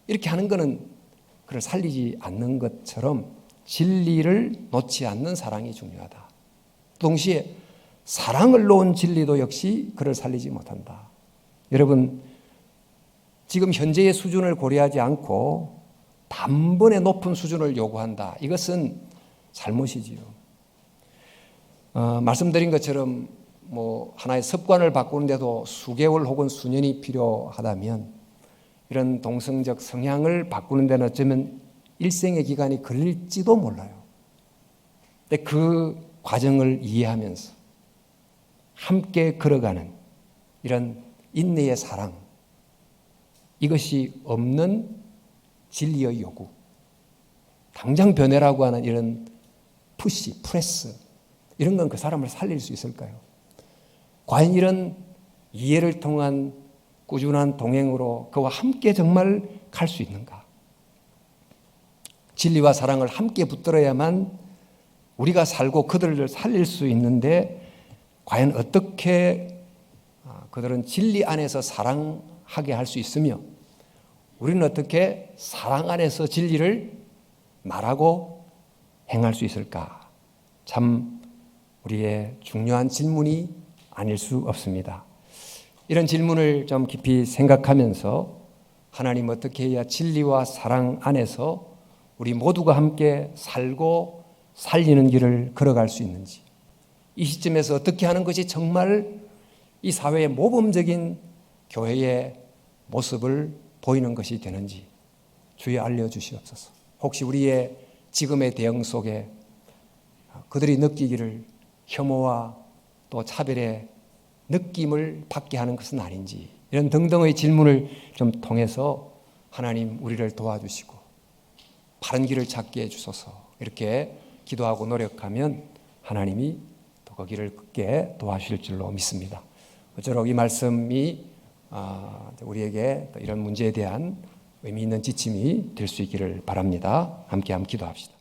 이렇게 하는 것은 그를 살리지 않는 것처럼 진리를 놓지 않는 사랑이 중요하다. 동시에 사랑을 놓은 진리도 역시 그를 살리지 못한다. 여러분, 지금 현재의 수준을 고려하지 않고 단번에 높은 수준을 요구한다, 이것은 잘못이지요. 말씀드린 것처럼 하나의 습관을 바꾸는데도 수개월 혹은 수년이 필요하다면, 이런 동성적 성향을 바꾸는 데는 어쩌면 일생의 기간이 걸릴지도 몰라요. 근데 그 과정을 이해하면서 함께 걸어가는 이런 인내의 사랑, 이것이 없는 진리의 요구, 당장 변해라고 하는 이런 프레스, 이런 건 그 사람을 살릴 수 있을까요? 과연 이런 이해를 통한 꾸준한 동행으로 그와 함께 정말 갈 수 있는가? 진리와 사랑을 함께 붙들어야만 우리가 살고 그들을 살릴 수 있는데, 과연 어떻게 그들은 진리 안에서 사랑하게 할 수 있으며 우리는 어떻게 사랑 안에서 진리를 말하고 행할 수 있을까? 참 우리의 중요한 질문이 아닐 수 없습니다. 이런 질문을 좀 깊이 생각하면서 하나님 어떻게 해야 진리와 사랑 안에서 우리 모두가 함께 살고 살리는 길을 걸어갈 수 있는지, 이 시점에서 어떻게 하는 것이 정말 이 사회의 모범적인 교회의 모습을 보이는 것이 되는지 주여 알려주시옵소서. 혹시 우리의 지금의 대응 속에 그들이 느끼기를 혐오와 또 차별의 느낌을 받게 하는 것은 아닌지, 이런 등등의 질문을 좀 통해서 하나님 우리를 도와주시고 바른 길을 찾게 해주소서, 이렇게 기도하고 노력하면 하나님이 또 그 길을 걷게 도와주실 줄로 믿습니다. 어쩌록 이 말씀이 우리에게 이런 문제에 대한 의미 있는 지침이 될 수 있기를 바랍니다. 함께 한번 기도합시다.